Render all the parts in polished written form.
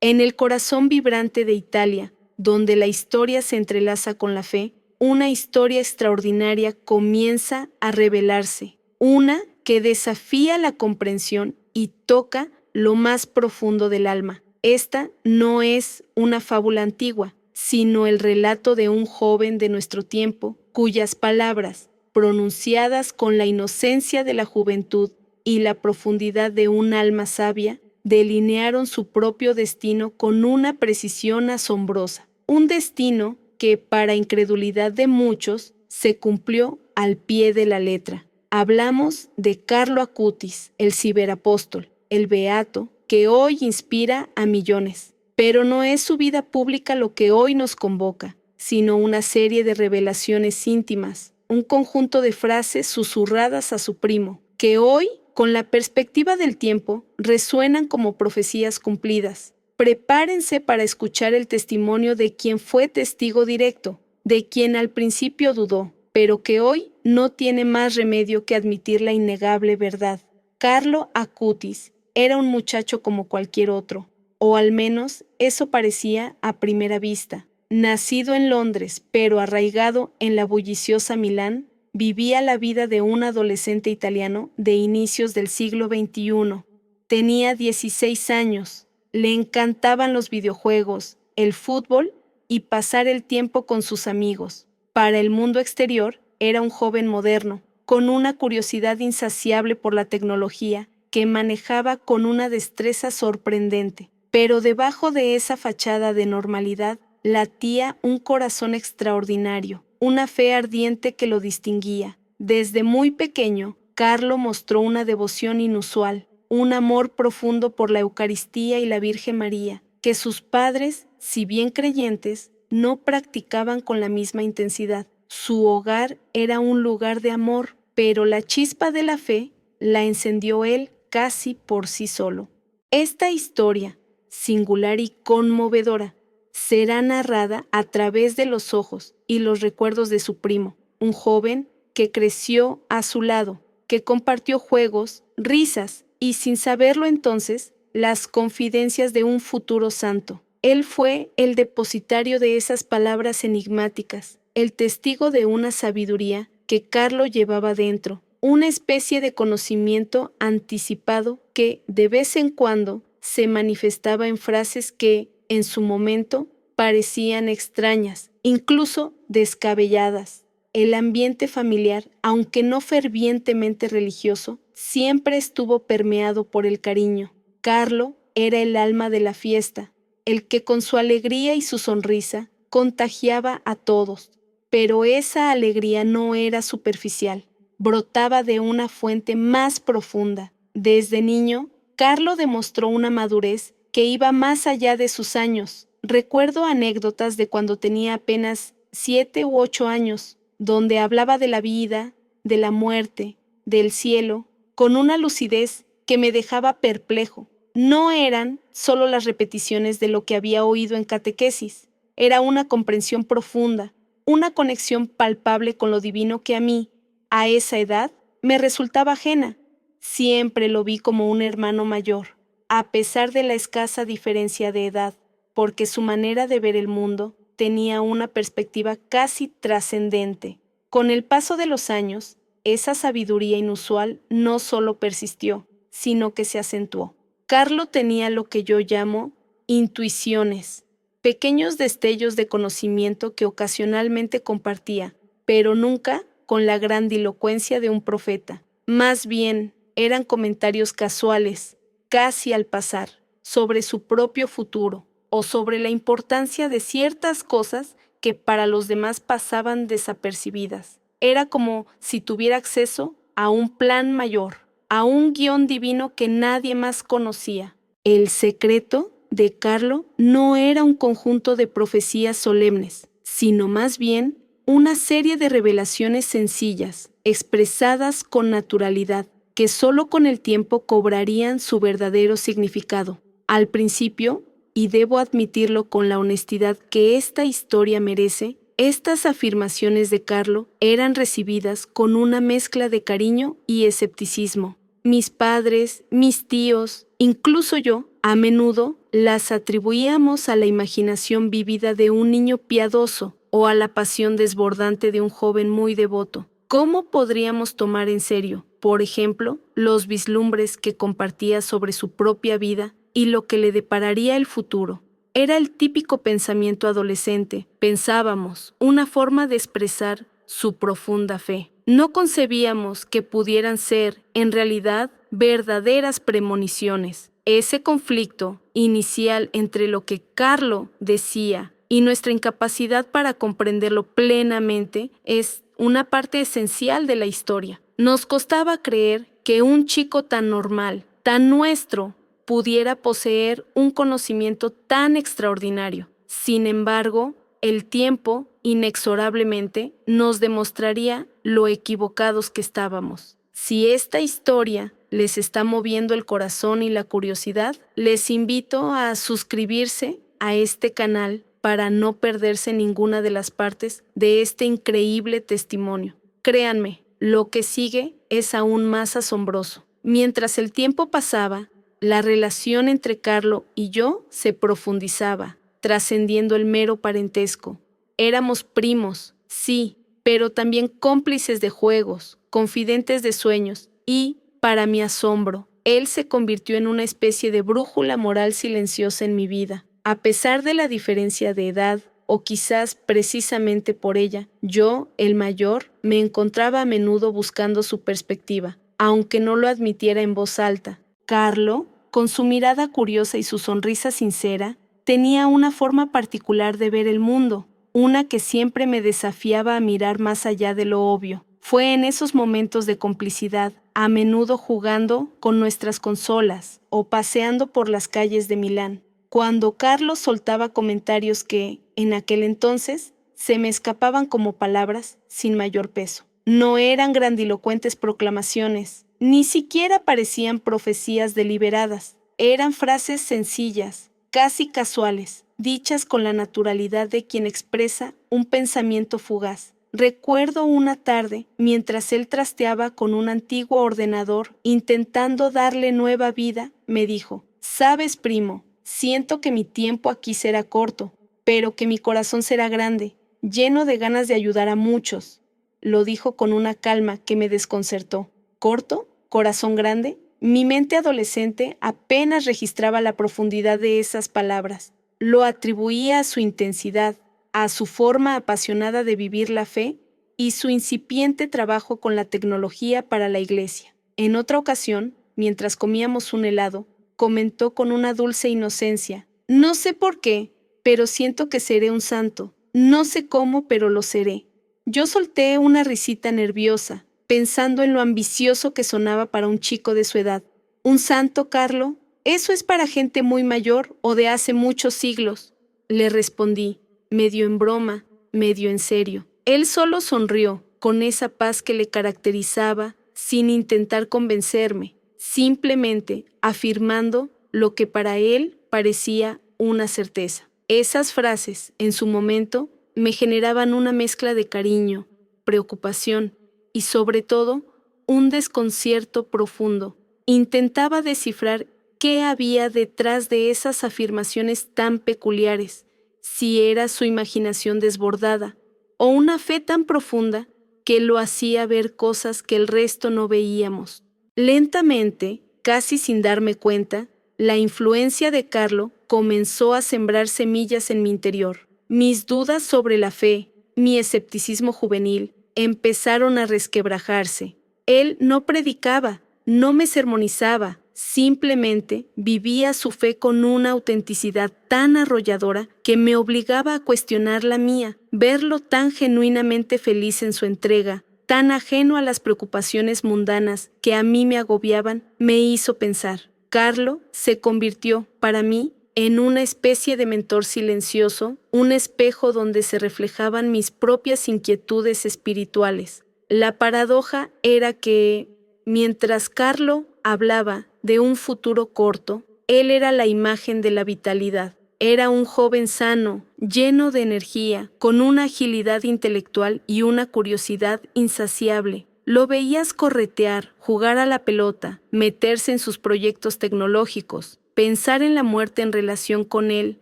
En el corazón vibrante de Italia, donde la historia se entrelaza con la fe, una historia extraordinaria comienza a revelarse, una que desafía la comprensión y toca lo más profundo del alma. Esta no es una fábula antigua, sino el relato de un joven de nuestro tiempo, cuyas palabras, pronunciadas con la inocencia de la juventud y la profundidad de un alma sabia, delinearon su propio destino con una precisión asombrosa. Un destino que, para incredulidad de muchos, se cumplió al pie de la letra. Hablamos de Carlo Acutis, el ciberapóstol, el beato, que hoy inspira a millones. Pero no es su vida pública lo que hoy nos convoca, sino una serie de revelaciones íntimas, un conjunto de frases susurradas a su primo, que hoy, con la perspectiva del tiempo, resuenan como profecías cumplidas. Prepárense para escuchar el testimonio de quien fue testigo directo, de quien al principio dudó, pero que hoy no tiene más remedio que admitir la innegable verdad. Carlo Acutis era un muchacho como cualquier otro, o al menos eso parecía a primera vista. Nacido en Londres, pero arraigado en la bulliciosa Milán, vivía la vida de un adolescente italiano de inicios del siglo XXI. Tenía 16 años, le encantaban los videojuegos, el fútbol y pasar el tiempo con sus amigos. Para el mundo exterior, era un joven moderno, con una curiosidad insaciable por la tecnología que manejaba con una destreza sorprendente. Pero debajo de esa fachada de normalidad latía un corazón extraordinario, una fe ardiente que lo distinguía. Desde muy pequeño, Carlo mostró una devoción inusual, un amor profundo por la Eucaristía y la Virgen María, que sus padres, si bien creyentes, no practicaban con la misma intensidad. Su hogar era un lugar de amor, pero la chispa de la fe la encendió él casi por sí solo. Esta historia, singular y conmovedora, será narrada a través de los ojos y los recuerdos de su primo, un joven que creció a su lado, que compartió juegos, risas y, sin saberlo entonces, las confidencias de un futuro santo. Él fue el depositario de esas palabras enigmáticas, el testigo de una sabiduría que Carlo llevaba dentro, una especie de conocimiento anticipado que, de vez en cuando, se manifestaba en frases que, en su momento, parecían extrañas, incluso descabelladas. El ambiente familiar, aunque no fervientemente religioso, siempre estuvo permeado por el cariño. Carlo era el alma de la fiesta, el que con su alegría y su sonrisa contagiaba a todos. Pero esa alegría no era superficial, brotaba de una fuente más profunda. Desde niño, Carlo demostró una madurez que iba más allá de sus años. Recuerdo anécdotas de cuando tenía apenas 7 u 8 años, donde hablaba de la vida, de la muerte, del cielo, con una lucidez que me dejaba perplejo. No eran solo las repeticiones de lo que había oído en catequesis, era una comprensión profunda, una conexión palpable con lo divino que a mí, a esa edad, me resultaba ajena. Siempre lo vi como un hermano mayor, a pesar de la escasa diferencia de edad, porque su manera de ver el mundo tenía una perspectiva casi trascendente. Con el paso de los años, esa sabiduría inusual no solo persistió, sino que se acentuó. Carlo tenía lo que yo llamo intuiciones, pequeños destellos de conocimiento que ocasionalmente compartía, pero nunca con la grandilocuencia de un profeta. Más bien, eran comentarios casuales, casi al pasar, sobre su propio futuro o sobre la importancia de ciertas cosas que para los demás pasaban desapercibidas. Era como si tuviera acceso a un plan mayor, a un guión divino que nadie más conocía. El secreto de Carlo no era un conjunto de profecías solemnes, sino más bien una serie de revelaciones sencillas, expresadas con naturalidad, que solo con el tiempo cobrarían su verdadero significado. Al principio, y debo admitirlo con la honestidad que esta historia merece, estas afirmaciones de Carlo eran recibidas con una mezcla de cariño y escepticismo. Mis padres, mis tíos, incluso yo, a menudo las atribuíamos a la imaginación vívida de un niño piadoso o a la pasión desbordante de un joven muy devoto. ¿Cómo podríamos tomar en serio, por ejemplo, los vislumbres que compartía sobre su propia vida y lo que le depararía el futuro? Era el típico pensamiento adolescente, pensábamos, una forma de expresar su profunda fe. No concebíamos que pudieran ser, en realidad, verdaderas premoniciones. Ese conflicto inicial entre lo que Carlo decía y nuestra incapacidad para comprenderlo plenamente es una parte esencial de la historia. Nos costaba creer que un chico tan normal, tan nuestro, pudiera poseer un conocimiento tan extraordinario. Sin embargo, el tiempo, inexorablemente, nos demostraría lo equivocados que estábamos. Si esta historia les está moviendo el corazón y la curiosidad, les invito a suscribirse a este canal para no perderse ninguna de las partes de este increíble testimonio. Créanme, lo que sigue es aún más asombroso. Mientras el tiempo pasaba, la relación entre Carlo y yo se profundizaba, trascendiendo el mero parentesco. Éramos primos, sí, pero también cómplices de juegos, confidentes de sueños y, para mi asombro, él se convirtió en una especie de brújula moral silenciosa en mi vida. A pesar de la diferencia de edad, o quizás precisamente por ella, yo, el mayor, me encontraba a menudo buscando su perspectiva, aunque no lo admitiera en voz alta. Carlo, con su mirada curiosa y su sonrisa sincera, tenía una forma particular de ver el mundo, una que siempre me desafiaba a mirar más allá de lo obvio. Fue en esos momentos de complicidad, a menudo jugando con nuestras consolas o paseando por las calles de Milán, cuando Carlos soltaba comentarios que, en aquel entonces, se me escapaban como palabras sin mayor peso. No eran grandilocuentes proclamaciones, ni siquiera parecían profecías deliberadas. Eran frases sencillas, casi casuales, dichas con la naturalidad de quien expresa un pensamiento fugaz. Recuerdo una tarde, mientras él trasteaba con un antiguo ordenador, intentando darle nueva vida, me dijo: «Sabes, primo, siento que mi tiempo aquí será corto, pero que mi corazón será grande, lleno de ganas de ayudar a muchos». Lo dijo con una calma que me desconcertó. ¿Corto? ¿Corazón grande? Mi mente adolescente apenas registraba la profundidad de esas palabras. Lo atribuía a su intensidad, a su forma apasionada de vivir la fe y su incipiente trabajo con la tecnología para la iglesia. En otra ocasión, mientras comíamos un helado, comentó con una dulce inocencia: «No sé por qué, pero siento que seré un santo. No sé cómo, pero lo seré». Yo solté una risita nerviosa, pensando en lo ambicioso que sonaba para un chico de su edad. «¿Un santo, Carlo? Eso es para gente muy mayor o de hace muchos siglos», le respondí, medio en broma, medio en serio. Él solo sonrió, con esa paz que le caracterizaba, sin intentar convencerme, simplemente afirmando lo que para él parecía una certeza. Esas frases, en su momento, me generaban una mezcla de cariño, preocupación y, sobre todo, un desconcierto profundo. Intentaba descifrar qué había detrás de esas afirmaciones tan peculiares, si era su imaginación desbordada o una fe tan profunda que lo hacía ver cosas que el resto no veíamos. Lentamente, casi sin darme cuenta, la influencia de Carlo comenzó a sembrar semillas en mi interior. Mis dudas sobre la fe, mi escepticismo juvenil, empezaron a resquebrajarse. Él no predicaba, no me sermonizaba, simplemente vivía su fe con una autenticidad tan arrolladora que me obligaba a cuestionar la mía. Verlo tan genuinamente feliz en su entrega, tan ajeno a las preocupaciones mundanas que a mí me agobiaban, me hizo pensar. Carlo se convirtió, para mí, en una especie de mentor silencioso, un espejo donde se reflejaban mis propias inquietudes espirituales. La paradoja era que, mientras Carlo hablaba de un futuro corto, él era la imagen de la vitalidad. Era un joven sano, lleno de energía, con una agilidad intelectual y una curiosidad insaciable. Lo veías corretear, jugar a la pelota, meterse en sus proyectos tecnológicos, Pensar en la muerte en relación con él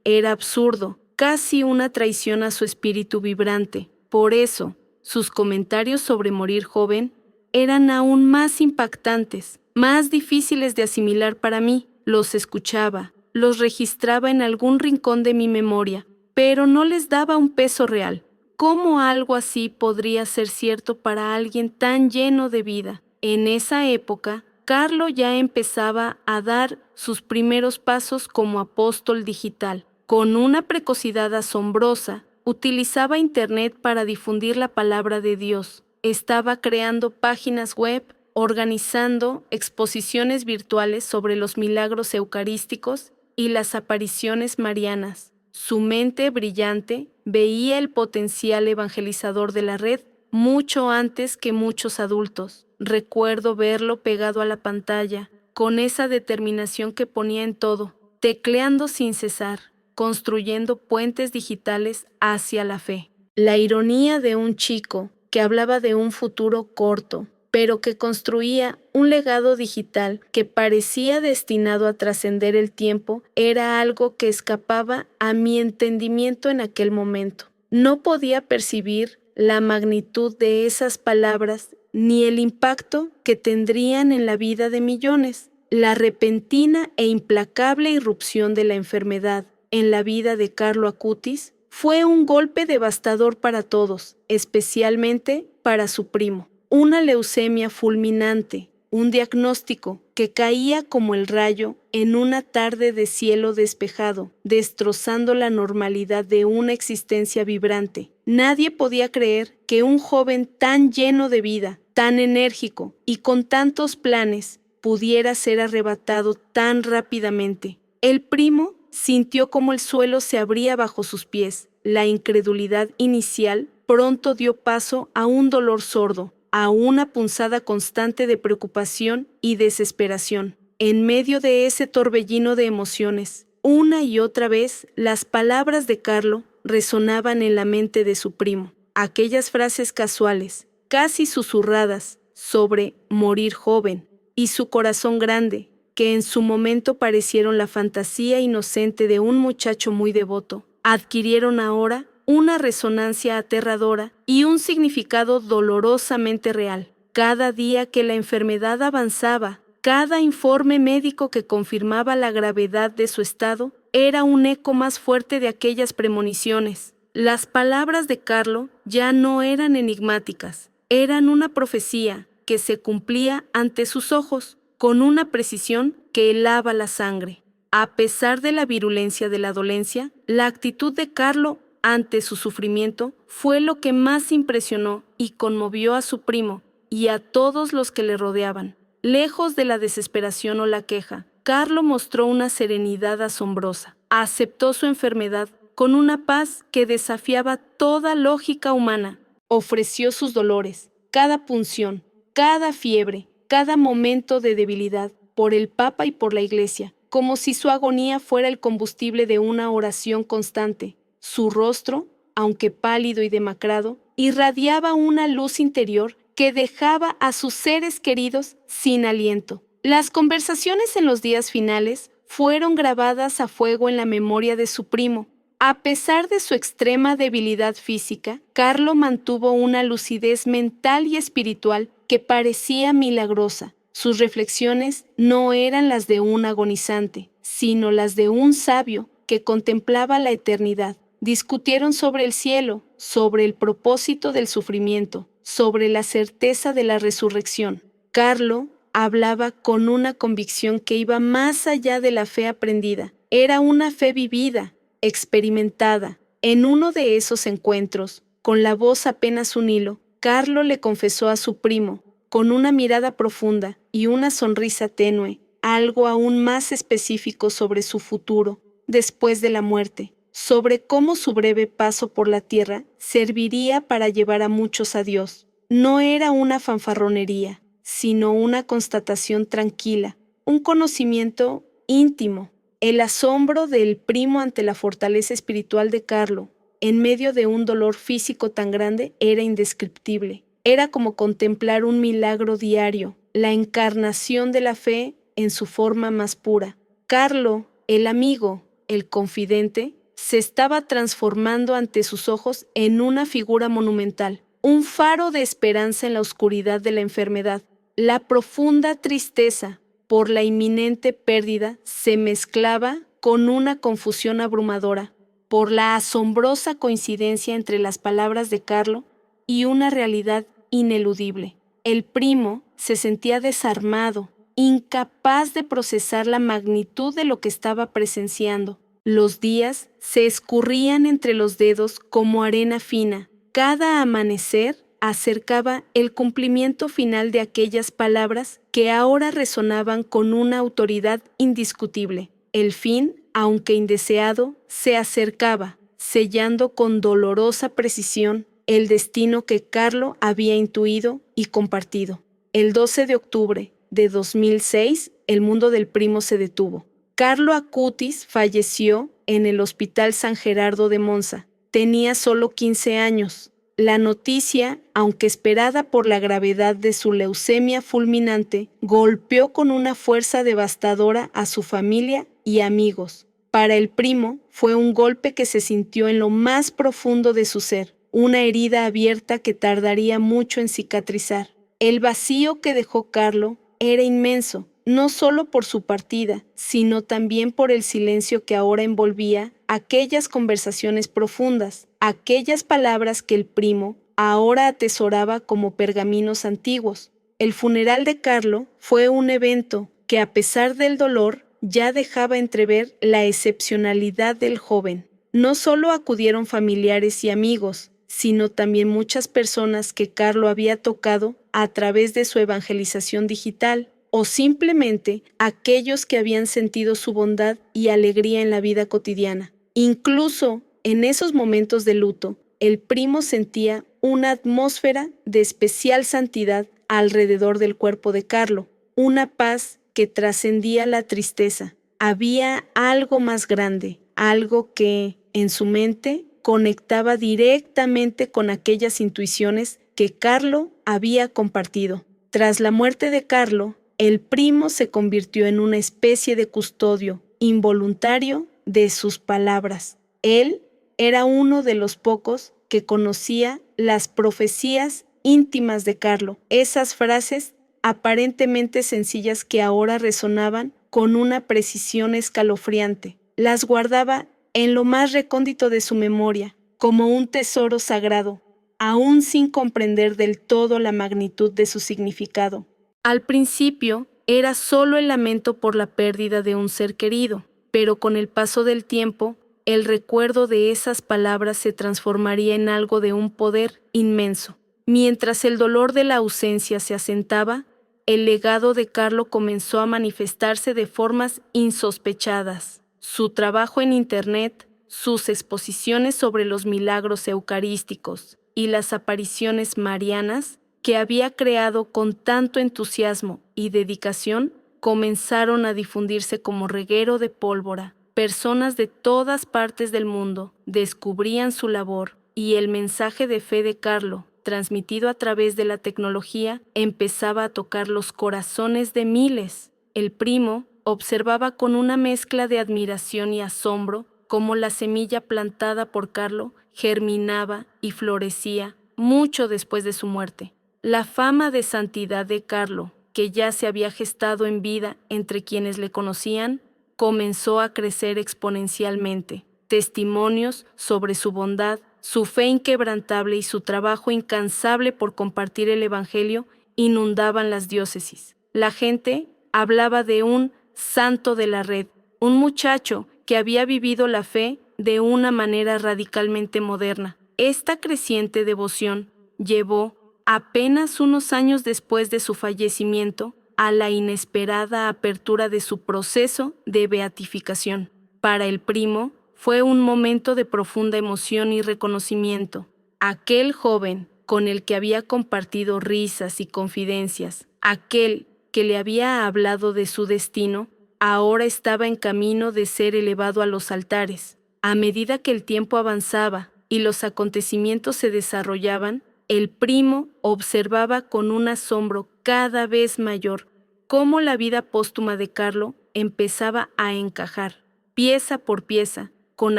era absurdo, casi una traición a su espíritu vibrante. Por eso, sus comentarios sobre morir joven eran aún más impactantes, más difíciles de asimilar para mí. Los escuchaba, los registraba en algún rincón de mi memoria, pero no les daba un peso real. ¿Cómo algo así podría ser cierto para alguien tan lleno de vida? En esa época, Carlo ya empezaba a dar sus primeros pasos como apóstol digital. Con una precocidad asombrosa, utilizaba Internet para difundir la palabra de Dios. Estaba creando páginas web, organizando exposiciones virtuales sobre los milagros eucarísticos y las apariciones marianas. Su mente brillante veía el potencial evangelizador de la red mucho antes que muchos adultos. Recuerdo verlo pegado a la pantalla, con esa determinación que ponía en todo, tecleando sin cesar, construyendo puentes digitales hacia la fe. La ironía de un chico que hablaba de un futuro corto, pero que construía un legado digital que parecía destinado a trascender el tiempo, era algo que escapaba a mi entendimiento en aquel momento. No podía percibir la magnitud de esas palabras ni el impacto que tendrían en la vida de millones. La repentina e implacable irrupción de la enfermedad en la vida de Carlo Acutis fue un golpe devastador para todos, especialmente para su primo. Una leucemia fulminante, un diagnóstico que caía como el rayo en una tarde de cielo despejado, destrozando la normalidad de una existencia vibrante. Nadie podía creer que un joven tan lleno de vida, tan enérgico y con tantos planes pudiera ser arrebatado tan rápidamente. El primo sintió como el suelo se abría bajo sus pies. La incredulidad inicial pronto dio paso a un dolor sordo, a una punzada constante de preocupación y desesperación. En medio de ese torbellino de emociones, una y otra vez las palabras de Carlo resonaban en la mente de su primo. Aquellas frases casuales, casi susurradas, sobre morir joven y su corazón grande, que en su momento parecieron la fantasía inocente de un muchacho muy devoto, adquirieron ahora una resonancia aterradora y un significado dolorosamente real. Cada día que la enfermedad avanzaba, cada informe médico que confirmaba la gravedad de su estado, era un eco más fuerte de aquellas premoniciones. Las palabras de Carlo ya no eran enigmáticas, eran una profecía que se cumplía ante sus ojos, con una precisión que helaba la sangre. A pesar de la virulencia de la dolencia, la actitud de Carlo ante su sufrimiento fue lo que más impresionó y conmovió a su primo y a todos los que le rodeaban. Lejos de la desesperación o la queja, Carlo mostró una serenidad asombrosa. Aceptó su enfermedad con una paz que desafiaba toda lógica humana. Ofreció sus dolores, cada punción, cada fiebre, cada momento de debilidad, por el Papa y por la Iglesia, como si su agonía fuera el combustible de una oración constante. Su rostro, aunque pálido y demacrado, irradiaba una luz interior que dejaba a sus seres queridos sin aliento. Las conversaciones en los días finales fueron grabadas a fuego en la memoria de su primo. A pesar de su extrema debilidad física, Carlo mantuvo una lucidez mental y espiritual que parecía milagrosa. Sus reflexiones no eran las de un agonizante, sino las de un sabio que contemplaba la eternidad. Discutieron sobre el cielo, sobre el propósito del sufrimiento, sobre la certeza de la resurrección. Carlo hablaba con una convicción que iba más allá de la fe aprendida. Era una fe vivida, experimentada. En uno de esos encuentros, con la voz apenas un hilo, Carlo le confesó a su primo, con una mirada profunda y una sonrisa tenue, algo aún más específico sobre su futuro, después de la muerte, sobre cómo su breve paso por la tierra serviría para llevar a muchos a Dios. No era una fanfarronería, sino una constatación tranquila, un conocimiento íntimo. El asombro del primo ante la fortaleza espiritual de Carlo, en medio de un dolor físico tan grande, era indescriptible. Era como contemplar un milagro diario, la encarnación de la fe en su forma más pura. Carlo, el amigo, el confidente, se estaba transformando ante sus ojos en una figura monumental, un faro de esperanza en la oscuridad de la enfermedad. La profunda tristeza por la inminente pérdida se mezclaba con una confusión abrumadora por la asombrosa coincidencia entre las palabras de Carlo y una realidad ineludible. El primo se sentía desarmado, incapaz de procesar la magnitud de lo que estaba presenciando. Los días se escurrían entre los dedos como arena fina. Cada amanecer acercaba el cumplimiento final de aquellas palabras que ahora resonaban con una autoridad indiscutible. El fin, aunque indeseado, se acercaba, sellando con dolorosa precisión el destino que Carlo había intuido y compartido. El 12 de octubre de 2006, el mundo del primo se detuvo. Carlo Acutis falleció en el Hospital San Gerardo de Monza. Tenía solo 15 años. La noticia, aunque esperada por la gravedad de su leucemia fulminante, golpeó con una fuerza devastadora a su familia y amigos. Para el primo fue un golpe que se sintió en lo más profundo de su ser, una herida abierta que tardaría mucho en cicatrizar. El vacío que dejó Carlo era inmenso, no solo por su partida, sino también por el silencio que ahora envolvía aquellas conversaciones profundas, aquellas palabras que el primo ahora atesoraba como pergaminos antiguos. El funeral de Carlo fue un evento que, a pesar del dolor, ya dejaba entrever la excepcionalidad del joven. No solo acudieron familiares y amigos, sino también muchas personas que Carlo había tocado a través de su evangelización digital, o simplemente aquellos que habían sentido su bondad y alegría en la vida cotidiana. Incluso en esos momentos de luto, el primo sentía una atmósfera de especial santidad alrededor del cuerpo de Carlo, una paz que trascendía la tristeza. Había algo más grande, algo que, en su mente, conectaba directamente con aquellas intuiciones que Carlo había compartido. Tras la muerte de Carlo, el primo se convirtió en una especie de custodio involuntario de sus palabras. Él era uno de los pocos que conocía las profecías íntimas de Carlo, esas frases aparentemente sencillas que ahora resonaban con una precisión escalofriante. Las guardaba en lo más recóndito de su memoria, como un tesoro sagrado, aún sin comprender del todo la magnitud de su significado. Al principio era solo el lamento por la pérdida de un ser querido, pero con el paso del tiempo, el recuerdo de esas palabras se transformaría en algo de un poder inmenso. Mientras el dolor de la ausencia se asentaba, el legado de Carlo comenzó a manifestarse de formas insospechadas. Su trabajo en Internet, sus exposiciones sobre los milagros eucarísticos y las apariciones marianas que había creado con tanto entusiasmo y dedicación, comenzaron a difundirse como reguero de pólvora. Personas de todas partes del mundo descubrían su labor y el mensaje de fe de Carlo, transmitido a través de la tecnología, empezaba a tocar los corazones de miles. El primo observaba con una mezcla de admiración y asombro cómo la semilla plantada por Carlo germinaba y florecía mucho después de su muerte. La fama de santidad de Carlo, que ya se había gestado en vida entre quienes le conocían, comenzó a crecer exponencialmente. Testimonios sobre su bondad, su fe inquebrantable y su trabajo incansable por compartir el Evangelio inundaban las diócesis. La gente hablaba de un santo de la red, un muchacho que había vivido la fe de una manera radicalmente moderna. Esta creciente devoción llevó, apenas unos años después de su fallecimiento, a la inesperada apertura de su proceso de beatificación. Para el primo, fue un momento de profunda emoción y reconocimiento. Aquel joven con el que había compartido risas y confidencias, aquel que le había hablado de su destino, ahora estaba en camino de ser elevado a los altares. A medida que el tiempo avanzaba y los acontecimientos se desarrollaban, el primo observaba con un asombro cada vez mayor cómo la vida póstuma de Carlo empezaba a encajar, pieza por pieza, con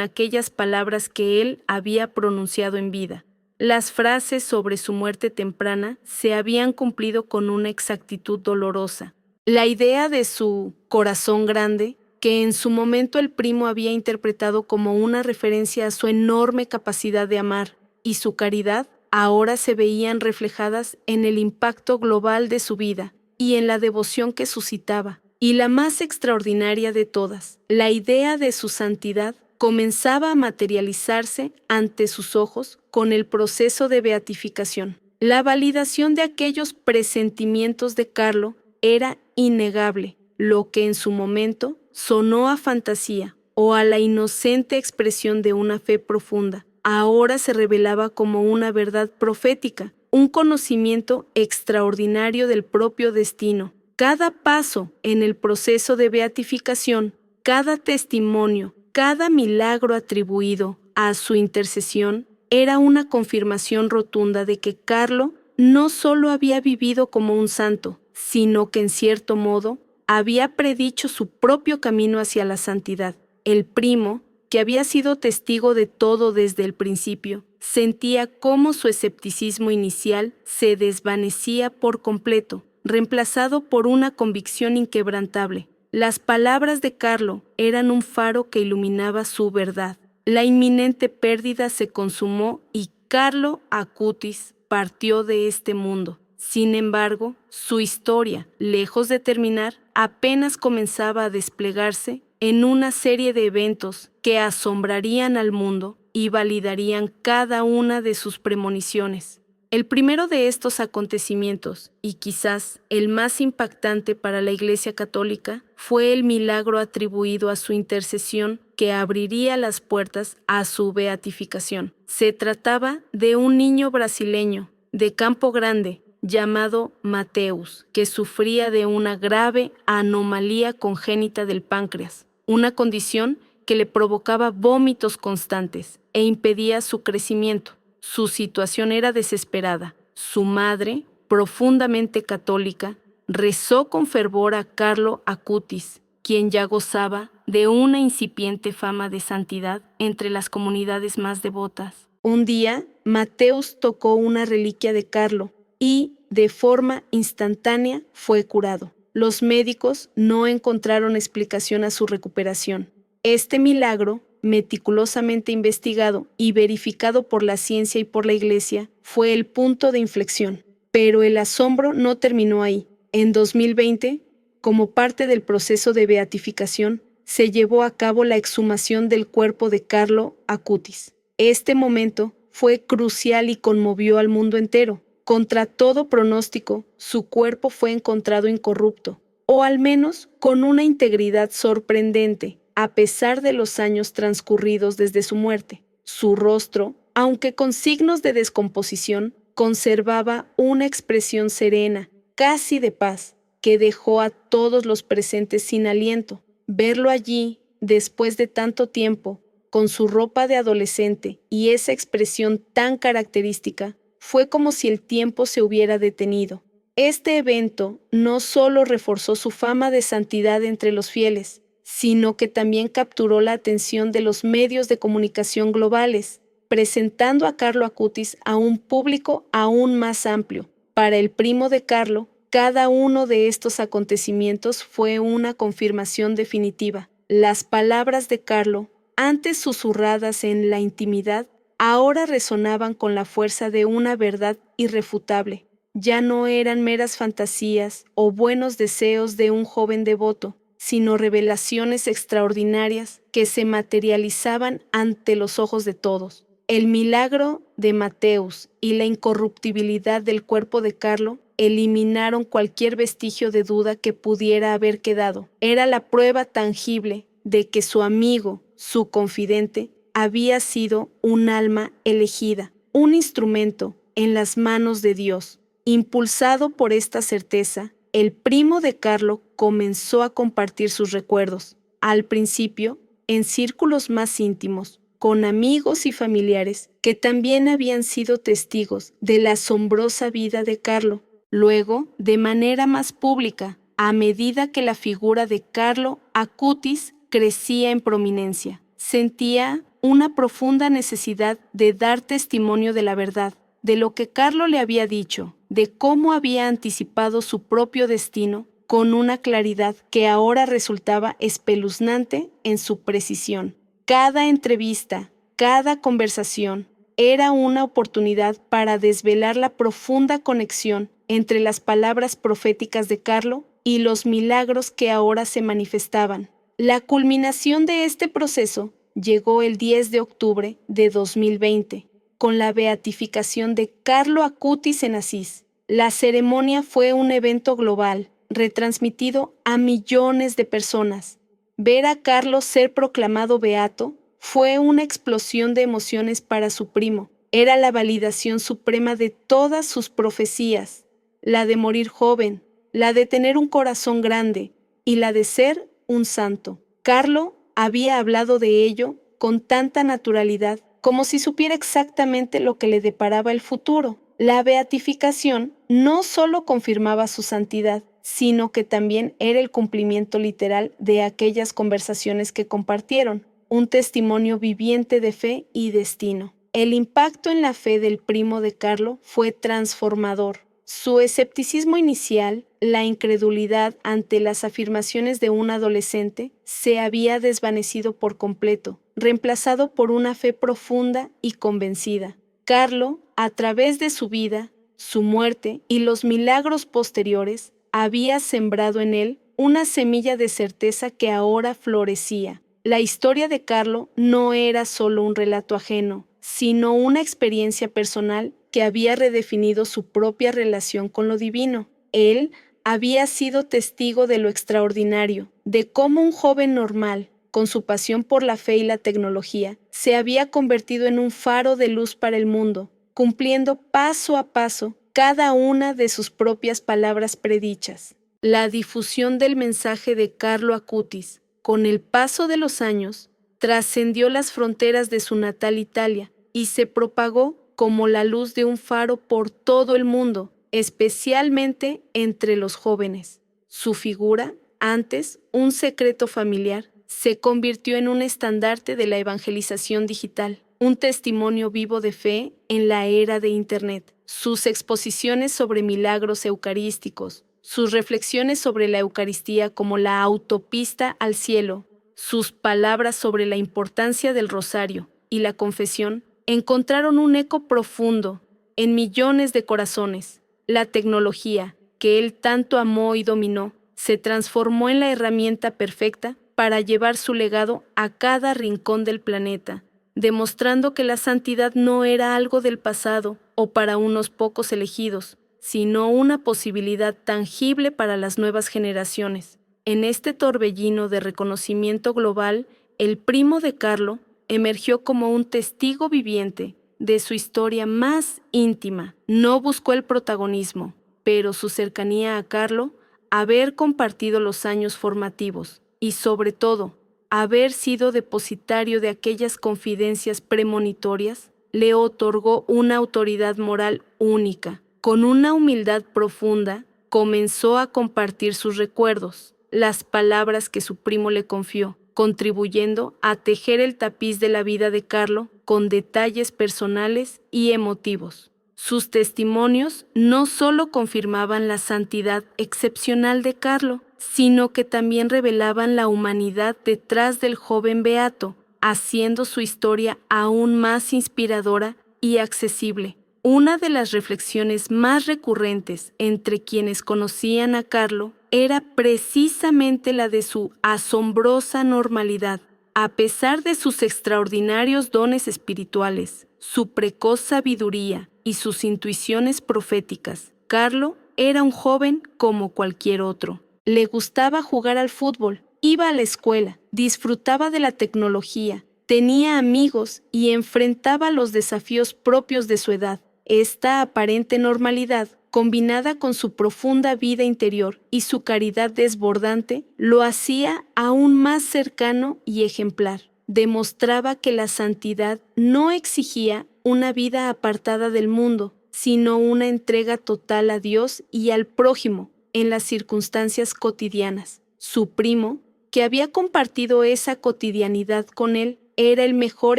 aquellas palabras que él había pronunciado en vida. Las frases sobre su muerte temprana se habían cumplido con una exactitud dolorosa. La idea de su corazón grande, que en su momento el primo había interpretado como una referencia a su enorme capacidad de amar y su caridad, ahora se veían reflejadas en el impacto global de su vida y en la devoción que suscitaba. Y la más extraordinaria de todas, la idea de su santidad, comenzaba a materializarse ante sus ojos con el proceso de beatificación. La validación de aquellos presentimientos de Carlo era innegable, lo que en su momento sonó a fantasía o a la inocente expresión de una fe profunda. Ahora se revelaba como una verdad profética, un conocimiento extraordinario del propio destino. Cada paso en el proceso de beatificación, cada testimonio, cada milagro atribuido a su intercesión era una confirmación rotunda de que Carlo no solo había vivido como un santo, sino que en cierto modo había predicho su propio camino hacia la santidad. El primo, que había sido testigo de todo desde el principio, sentía cómo su escepticismo inicial se desvanecía por completo, reemplazado por una convicción inquebrantable. Las palabras de Carlo eran un faro que iluminaba su verdad. La inminente pérdida se consumó y Carlo Acutis partió de este mundo. Sin embargo, su historia, lejos de terminar, apenas comenzaba a desplegarse en una serie de eventos que asombrarían al mundo y validarían cada una de sus premoniciones. El primero de estos acontecimientos, y quizás el más impactante para la Iglesia Católica, fue el milagro atribuido a su intercesión que abriría las puertas a su beatificación. Se trataba de un niño brasileño de Campo Grande llamado Mateus, que sufría de una grave anomalía congénita del páncreas, una condición que le provocaba vómitos constantes e impedía su crecimiento. Su situación era desesperada. Su madre, profundamente católica, rezó con fervor a Carlo Acutis, quien ya gozaba de una incipiente fama de santidad entre las comunidades más devotas. Un día, Mateus tocó una reliquia de Carlo y, de forma instantánea, fue curado. Los médicos no encontraron explicación a su recuperación. Este milagro, meticulosamente investigado y verificado por la ciencia y por la Iglesia, fue el punto de inflexión. Pero el asombro no terminó ahí. En 2020, como parte del proceso de beatificación, se llevó a cabo la exhumación del cuerpo de Carlo Acutis. Este momento fue crucial y conmovió al mundo entero. Contra todo pronóstico, su cuerpo fue encontrado incorrupto, o al menos con una integridad sorprendente, a pesar de los años transcurridos desde su muerte. Su rostro, aunque con signos de descomposición, conservaba una expresión serena, casi de paz, que dejó a todos los presentes sin aliento. Verlo allí, después de tanto tiempo, con su ropa de adolescente y esa expresión tan característica, fue como si el tiempo se hubiera detenido. Este evento no solo reforzó su fama de santidad entre los fieles, sino que también capturó la atención de los medios de comunicación globales, presentando a Carlo Acutis a un público aún más amplio. Para el primo de Carlo, cada uno de estos acontecimientos fue una confirmación definitiva. Las palabras de Carlo, antes susurradas en la intimidad, ahora resonaban con la fuerza de una verdad irrefutable. Ya no eran meras fantasías o buenos deseos de un joven devoto, sino revelaciones extraordinarias que se materializaban ante los ojos de todos. El milagro de Mateus y la incorruptibilidad del cuerpo de Carlo eliminaron cualquier vestigio de duda que pudiera haber quedado. Era la prueba tangible de que su amigo, su confidente, había sido un alma elegida, un instrumento en las manos de Dios. Impulsado por esta certeza, el primo de Carlo comenzó a compartir sus recuerdos, al principio en círculos más íntimos, con amigos y familiares que también habían sido testigos de la asombrosa vida de Carlo. Luego, de manera más pública, a medida que la figura de Carlo Acutis crecía en prominencia. Sentía una profunda necesidad de dar testimonio de la verdad, de lo que Carlo le había dicho, de cómo había anticipado su propio destino con una claridad que ahora resultaba espeluznante en su precisión. Cada entrevista, cada conversación, era una oportunidad para desvelar la profunda conexión entre las palabras proféticas de Carlo y los milagros que ahora se manifestaban. La culminación de este proceso llegó el 10 de octubre de 2020, con la beatificación de Carlo Acutis en Asís. La ceremonia fue un evento global, retransmitido a millones de personas. Ver a Carlo ser proclamado beato fue una explosión de emociones para su primo. Era la validación suprema de todas sus profecías, la de morir joven, la de tener un corazón grande y la de ser un santo. Carlo había hablado de ello con tanta naturalidad, como si supiera exactamente lo que le deparaba el futuro. La beatificación no solo confirmaba su santidad, sino que también era el cumplimiento literal de aquellas conversaciones que compartieron, un testimonio viviente de fe y destino. El impacto en la fe del primo de Carlo fue transformador. Su escepticismo inicial, la incredulidad ante las afirmaciones de un adolescente, se había desvanecido por completo, reemplazado por una fe profunda y convencida. Carlo, a través de su vida, su muerte y los milagros posteriores, había sembrado en él una semilla de certeza que ahora florecía. La historia de Carlo no era solo un relato ajeno, sino una experiencia personal que había redefinido su propia relación con lo divino. Él había sido testigo de lo extraordinario, de cómo un joven normal, con su pasión por la fe y la tecnología, se había convertido en un faro de luz para el mundo, cumpliendo paso a paso cada una de sus propias palabras predichas. La difusión del mensaje de Carlo Acutis, con el paso de los años, trascendió las fronteras de su natal Italia y se propagó como la luz de un faro por todo el mundo, especialmente entre los jóvenes. Su figura, antes un secreto familiar, se convirtió en un estandarte de la evangelización digital, un testimonio vivo de fe en la era de Internet. Sus exposiciones sobre milagros eucarísticos, sus reflexiones sobre la Eucaristía como la autopista al cielo, sus palabras sobre la importancia del rosario y la confesión encontraron un eco profundo en millones de corazones. La tecnología, que él tanto amó y dominó, se transformó en la herramienta perfecta para llevar su legado a cada rincón del planeta, demostrando que la santidad no era algo del pasado o para unos pocos elegidos, sino una posibilidad tangible para las nuevas generaciones. En este torbellino de reconocimiento global, el primo de Carlo emergió como un testigo viviente de su historia más íntima. No buscó el protagonismo, pero su cercanía a Carlo, haber compartido los años formativos y, sobre todo, haber sido depositario de aquellas confidencias premonitorias, le otorgó una autoridad moral única. Con una humildad profunda, comenzó a compartir sus recuerdos, las palabras que su primo le confió, contribuyendo a tejer el tapiz de la vida de Carlo con detalles personales y emotivos. Sus testimonios no solo confirmaban la santidad excepcional de Carlo, sino que también revelaban la humanidad detrás del joven beato, haciendo su historia aún más inspiradora y accesible. Una de las reflexiones más recurrentes entre quienes conocían a Carlo era precisamente la de su asombrosa normalidad. A pesar de sus extraordinarios dones espirituales, su precoz sabiduría y sus intuiciones proféticas, Carlo era un joven como cualquier otro. Le gustaba jugar al fútbol, iba a la escuela, disfrutaba de la tecnología, tenía amigos y enfrentaba los desafíos propios de su edad. Esta aparente normalidad, combinada con su profunda vida interior y su caridad desbordante, lo hacía aún más cercano y ejemplar. Demostraba que la santidad no exigía una vida apartada del mundo, sino una entrega total a Dios y al prójimo en las circunstancias cotidianas. Su primo que había compartido esa cotidianidad con él, era el mejor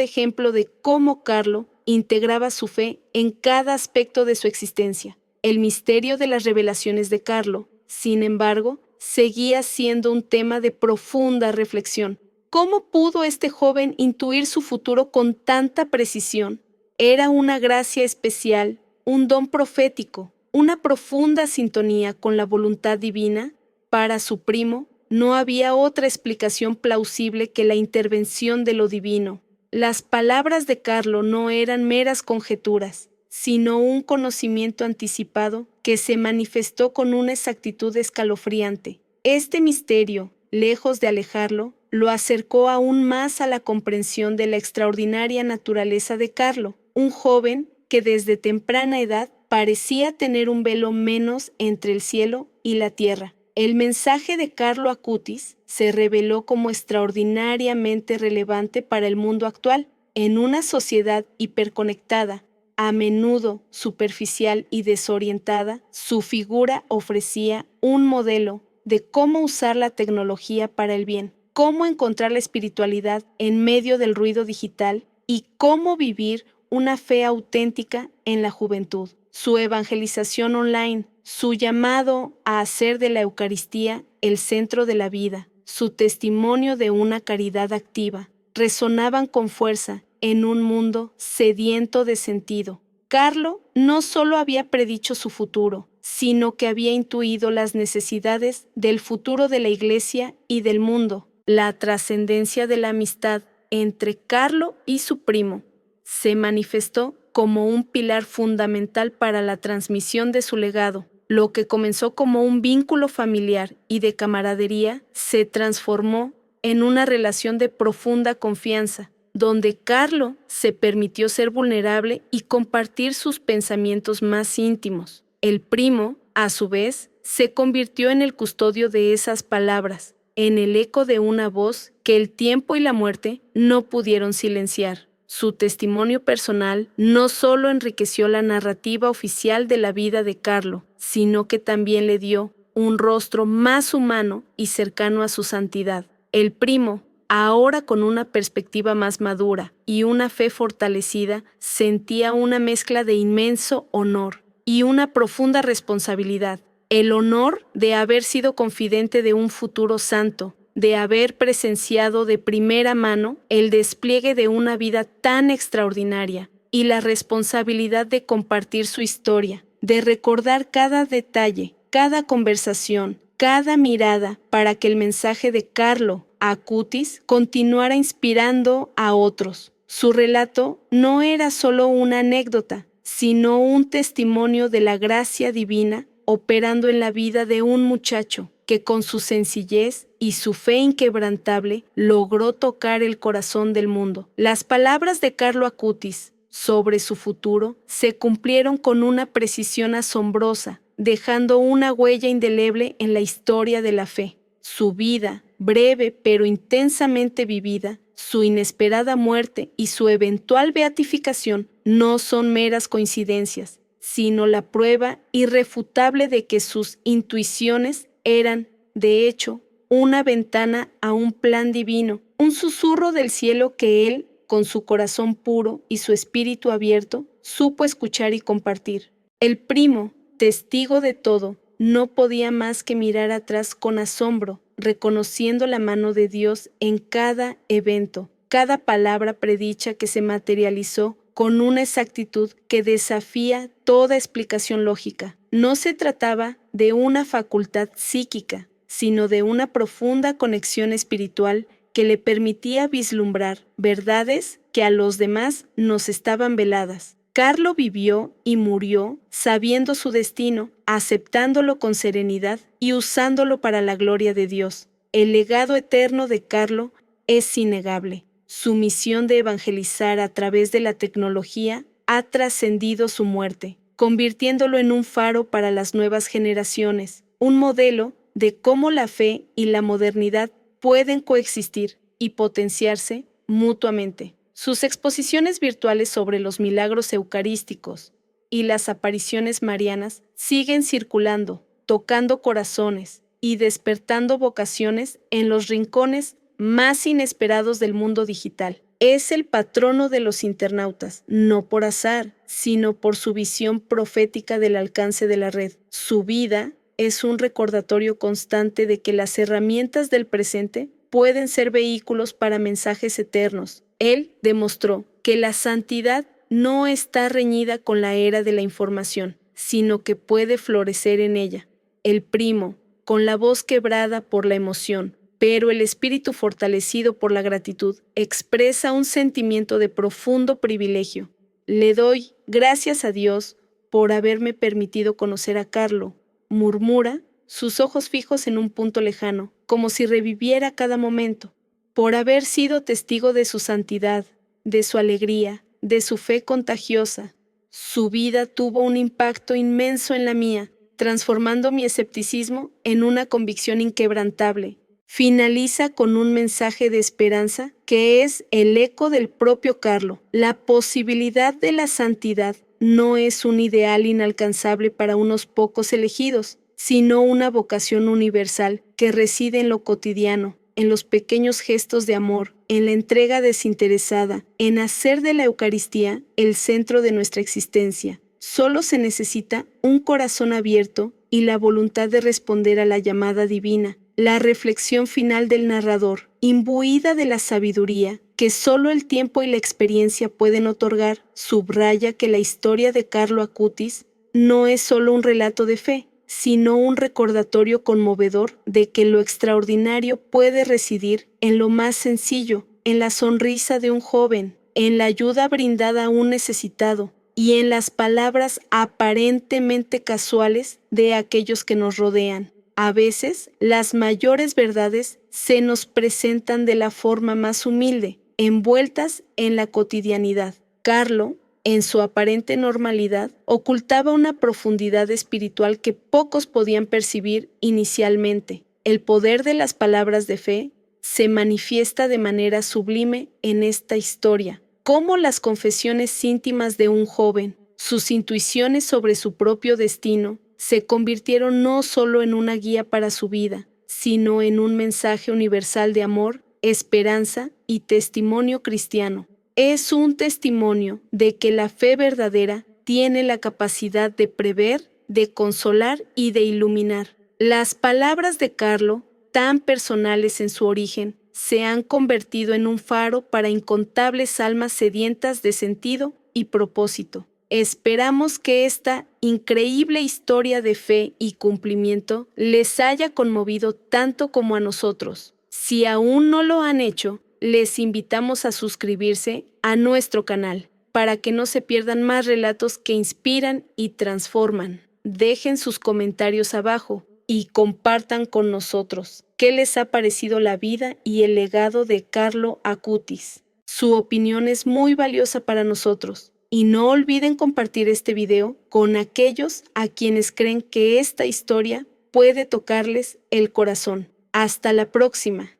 ejemplo de cómo Carlo integraba su fe en cada aspecto de su existencia. El misterio de las revelaciones de Carlo, sin embargo, seguía siendo un tema de profunda reflexión. ¿Cómo pudo este joven intuir su futuro con tanta precisión? Era una gracia especial, un don profético, una profunda sintonía con la voluntad divina. Para su primo, no había otra explicación plausible que la intervención de lo divino. Las palabras de Carlo no eran meras conjeturas, sino un conocimiento anticipado que se manifestó con una exactitud escalofriante. Este misterio, lejos de alejarlo, lo acercó aún más a la comprensión de la extraordinaria naturaleza de Carlo, un joven que desde temprana edad parecía tener un velo menos entre el cielo y la tierra. El mensaje de Carlo Acutis se reveló como extraordinariamente relevante para el mundo actual. En una sociedad hiperconectada, a menudo superficial y desorientada, su figura ofrecía un modelo de cómo usar la tecnología para el bien, cómo encontrar la espiritualidad en medio del ruido digital y cómo vivir una fe auténtica en la juventud. Su evangelización online, su llamado a hacer de la Eucaristía el centro de la vida, su testimonio de una caridad activa, resonaban con fuerza en un mundo sediento de sentido. Carlo no solo había predicho su futuro, sino que había intuido las necesidades del futuro de la Iglesia y del mundo. La trascendencia de la amistad entre Carlo y su primo se manifestó como un pilar fundamental para la transmisión de su legado. Lo que comenzó como un vínculo familiar y de camaradería se transformó en una relación de profunda confianza, donde Carlo se permitió ser vulnerable y compartir sus pensamientos más íntimos. El primo, a su vez, se convirtió en el custodio de esas palabras, en el eco de una voz que el tiempo y la muerte no pudieron silenciar. Su testimonio personal no solo enriqueció la narrativa oficial de la vida de Carlo, sino que también le dio un rostro más humano y cercano a su santidad. El primo, ahora con una perspectiva más madura y una fe fortalecida, sentía una mezcla de inmenso honor y una profunda responsabilidad. El honor de haber sido confidente de un futuro santo, de haber presenciado de primera mano el despliegue de una vida tan extraordinaria, y la responsabilidad de compartir su historia, de recordar cada detalle, cada conversación, cada mirada, para que el mensaje de Carlo Acutis continuara inspirando a otros. Su relato no era solo una anécdota, sino un testimonio de la gracia divina operando en la vida de un muchacho que con su sencillez y su fe inquebrantable logró tocar el corazón del mundo. Las palabras de Carlo Acutis sobre su futuro se cumplieron con una precisión asombrosa, dejando una huella indeleble en la historia de la fe. Su vida, breve pero intensamente vivida, su inesperada muerte y su eventual beatificación no son meras coincidencias, sino la prueba irrefutable de que sus intuiciones eran, de hecho, una ventana a un plan divino, un susurro del cielo que él, con su corazón puro y su espíritu abierto, supo escuchar y compartir. El primo, testigo de todo, no podía más que mirar atrás con asombro, reconociendo la mano de Dios en cada evento, cada palabra predicha que se materializó con una exactitud que desafía toda explicación lógica. No se trataba de una facultad psíquica, sino de una profunda conexión espiritual que le permitía vislumbrar verdades que a los demás nos estaban veladas. Carlo vivió y murió sabiendo su destino, aceptándolo con serenidad y usándolo para la gloria de Dios. El legado eterno de Carlo es innegable. Su misión de evangelizar a través de la tecnología ha trascendido su muerte, convirtiéndolo en un faro para las nuevas generaciones, un modelo de cómo la fe y la modernidad pueden coexistir y potenciarse mutuamente. Sus exposiciones virtuales sobre los milagros eucarísticos y las apariciones marianas siguen circulando, tocando corazones y despertando vocaciones en los rincones más inesperados del mundo digital. Es el patrono de los internautas, no por azar, sino por su visión profética del alcance de la red. Su vida es un recordatorio constante de que las herramientas del presente pueden ser vehículos para mensajes eternos. Él demostró que la santidad no está reñida con la era de la información, sino que puede florecer en ella. El primo, con la voz quebrada por la emoción, pero el espíritu fortalecido por la gratitud, expresa un sentimiento de profundo privilegio. Le doy gracias a Dios por haberme permitido conocer a Carlo, murmura, sus ojos fijos en un punto lejano, como si reviviera cada momento, por haber sido testigo de su santidad, de su alegría, de su fe contagiosa. Su vida tuvo un impacto inmenso en la mía, transformando mi escepticismo en una convicción inquebrantable. Finaliza con un mensaje de esperanza que es el eco del propio Carlo. La posibilidad de la santidad no es un ideal inalcanzable para unos pocos elegidos, sino una vocación universal que reside en lo cotidiano, en los pequeños gestos de amor, en la entrega desinteresada, en hacer de la Eucaristía el centro de nuestra existencia. Solo se necesita un corazón abierto y la voluntad de responder a la llamada divina. La reflexión final del narrador, imbuida de la sabiduría que solo el tiempo y la experiencia pueden otorgar, subraya que la historia de Carlo Acutis no es solo un relato de fe, sino un recordatorio conmovedor de que lo extraordinario puede residir en lo más sencillo, en la sonrisa de un joven, en la ayuda brindada a un necesitado y en las palabras aparentemente casuales de aquellos que nos rodean. A veces, las mayores verdades se nos presentan de la forma más humilde, envueltas en la cotidianidad. Carlo, en su aparente normalidad, ocultaba una profundidad espiritual que pocos podían percibir inicialmente. El poder de las palabras de fe se manifiesta de manera sublime en esta historia. Cómo las confesiones íntimas de un joven, sus intuiciones sobre su propio destino, se convirtieron no solo en una guía para su vida, sino en un mensaje universal de amor, esperanza y testimonio cristiano. Es un testimonio de que la fe verdadera tiene la capacidad de prever, de consolar y de iluminar. Las palabras de Carlo, tan personales en su origen, se han convertido en un faro para incontables almas sedientas de sentido y propósito. Esperamos que esta increíble historia de fe y cumplimiento les haya conmovido tanto como a nosotros. Si aún no lo han hecho, les invitamos a suscribirse a nuestro canal para que no se pierdan más relatos que inspiran y transforman. Dejen sus comentarios abajo y compartan con nosotros qué les ha parecido la vida y el legado de Carlo Acutis. Su opinión es muy valiosa para nosotros. Y no olviden compartir este video con aquellos a quienes creen que esta historia puede tocarles el corazón. Hasta la próxima.